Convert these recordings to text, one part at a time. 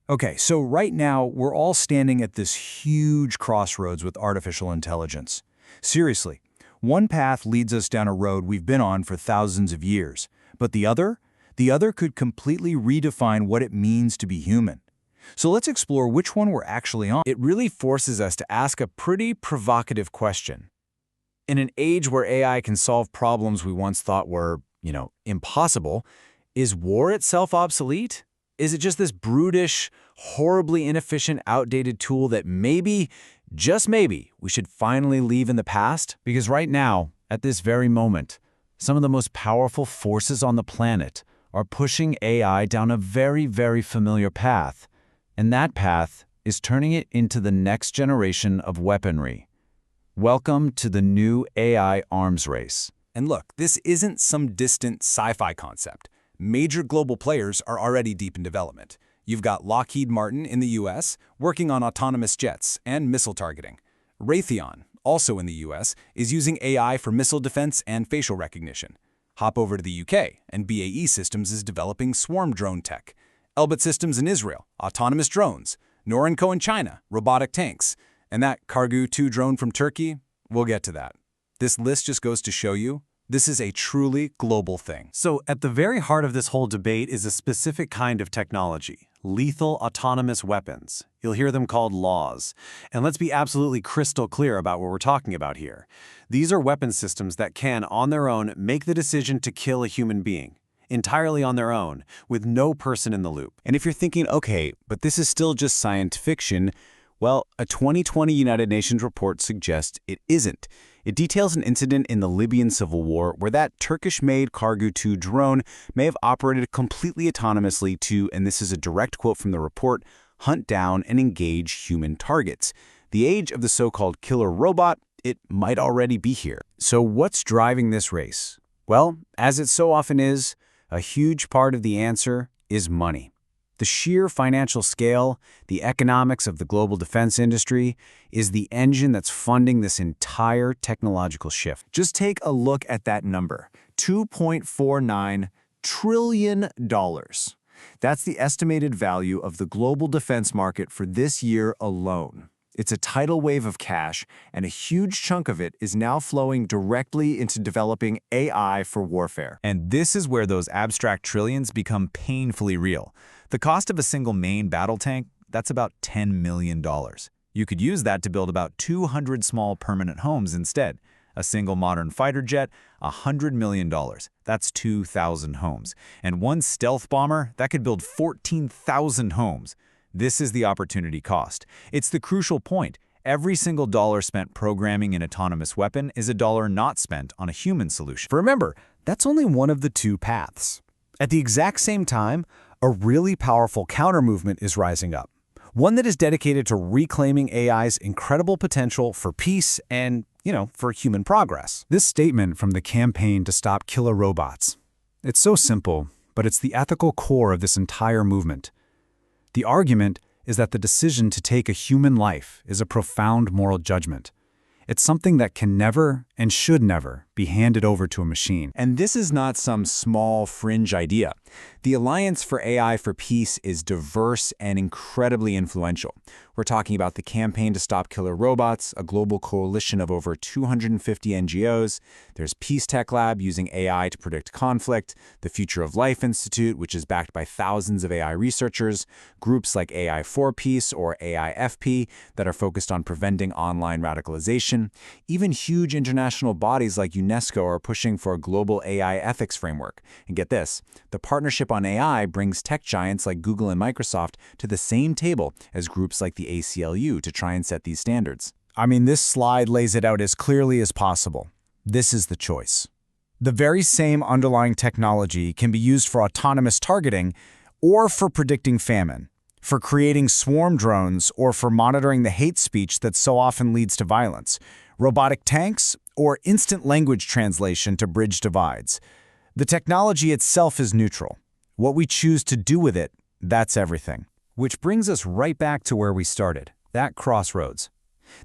Okay, so right now, we're all standing at this huge crossroads with artificial intelligence. Seriously, one path leads us down a road we've been on for thousands of years, but the other? The other could completely redefine what it means to be human. So let's explore which one we're actually on. It really forces us to ask a pretty provocative question. In an age where AI can solve problems we once thought were, impossible, is war itself obsolete? Is it just this brutish, horribly inefficient, outdated tool that maybe, just maybe, we should finally leave in the past? Because right now, at this very moment, some of the most powerful forces on the planet are pushing AI down a very, very familiar path. And that path is turning it into the next generation of weaponry. Welcome to the new AI arms race. And look, this isn't some distant sci-fi concept. Major global players are already deep in development. You've got Lockheed Martin in the US working on autonomous jets and missile targeting. Raytheon, also in the US, is using AI for missile defense and facial recognition. Hop over to the UK, and BAE Systems is developing swarm drone tech. Elbit Systems in Israel, autonomous drones. Norinco in China, robotic tanks. And that Kargu 2 drone from Turkey, we'll get to that. This list just goes to show you, this is a truly global thing. So at the very heart of this whole debate is a specific kind of technology, lethal autonomous weapons. You'll hear them called laws. And let's be absolutely crystal clear about what we're talking about here. These are weapon systems that can, on their own, make the decision to kill a human being, entirely on their own, with no person in the loop. And if you're thinking, okay, but this is still just science fiction, well, a 2020 United Nations report suggests it isn't. It details an incident in the Libyan civil war where that Turkish-made Kargu 2 drone may have operated completely autonomously to, and this is a direct quote from the report, hunt down and engage human targets. The age of the so-called killer robot, it might already be here. So what's driving this race? Well, as it so often is, a huge part of the answer is money. The sheer financial scale, the economics of the global defense industry, is the engine that's funding this entire technological shift. Just take a look at that number, $2.49 trillion. That's the estimated value of the global defense market for this year alone. It's a tidal wave of cash, and a huge chunk of it is now flowing directly into developing AI for warfare. And this is where those abstract trillions become painfully real. The cost of a single main battle tank, that's about $10 million. You could use that to build about 200 small permanent homes instead. A single modern fighter jet, $100 million. That's 2,000 homes. And one stealth bomber, that could build 14,000 homes. This is the opportunity cost. It's the crucial point. Every single dollar spent programming an autonomous weapon is a dollar not spent on a human solution. But remember, that's only one of the two paths. At the exact same time, a really powerful counter-movement is rising up. One that is dedicated to reclaiming AI's incredible potential for peace and, for human progress. This statement from the Campaign to Stop Killer Robots. It's so simple, but it's the ethical core of this entire movement. The argument is that the decision to take a human life is a profound moral judgment. It's something that can never and should never be handed over to a machine. And this is not some small fringe idea. The Alliance for AI for Peace is diverse and incredibly influential. We're talking about the Campaign to Stop Killer Robots, a global coalition of over 250 NGOs. There's Peace Tech Lab using AI to predict conflict, the Future of Life Institute, which is backed by thousands of AI researchers, groups like AI for Peace or AIFP that are focused on preventing online radicalization. Even huge international bodies like UNESCO are pushing for a global AI ethics framework. And get this, the partnership on AI brings tech giants like Google and Microsoft to the same table as groups like the ACLU to try and set these standards. I mean, this slide lays it out as clearly as possible. This is the choice. The very same underlying technology can be used for autonomous targeting or for predicting famine, for creating swarm drones, or for monitoring the hate speech that so often leads to violence, robotic tanks, or instant language translation to bridge divides. The technology itself is neutral. What we choose to do with it, that's everything. Which brings us right back to where we started, that crossroads.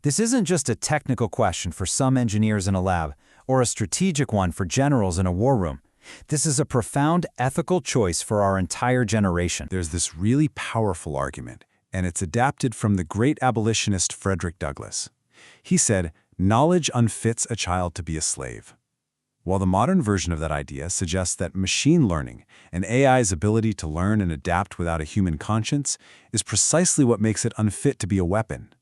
This isn't just a technical question for some engineers in a lab, or a strategic one for generals in a war room. This is a profound ethical choice for our entire generation. There's this really powerful argument, and it's adapted from the great abolitionist Frederick Douglass. He said, "Knowledge unfits a child to be a slave." While the modern version of that idea suggests that machine learning and AI's ability to learn and adapt without a human conscience is precisely what makes it unfit to be a weapon.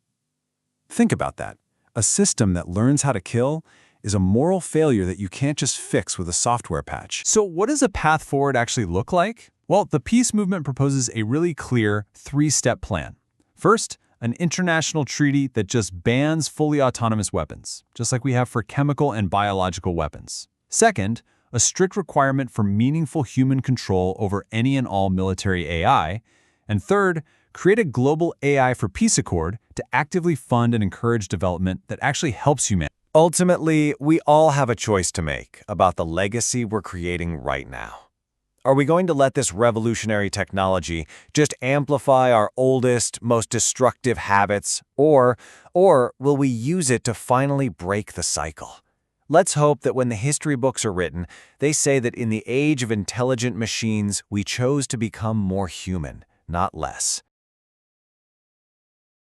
Think about that. A system that learns how to kill is a moral failure that you can't just fix with a software patch. So what does a path forward actually look like? Well, the peace movement proposes a really clear three-step plan. First, an international treaty that just bans fully autonomous weapons, just like we have for chemical and biological weapons. Second, a strict requirement for meaningful human control over any and all military AI. And third, create a global AI for peace accord to actively fund and encourage development that actually helps humanity. Ultimately, we all have a choice to make about the legacy we're creating right now. Are we going to let this revolutionary technology just amplify our oldest, most destructive habits, or will we use it to finally break the cycle? Let's hope that when the history books are written, they say that in the age of intelligent machines, we chose to become more human, not less.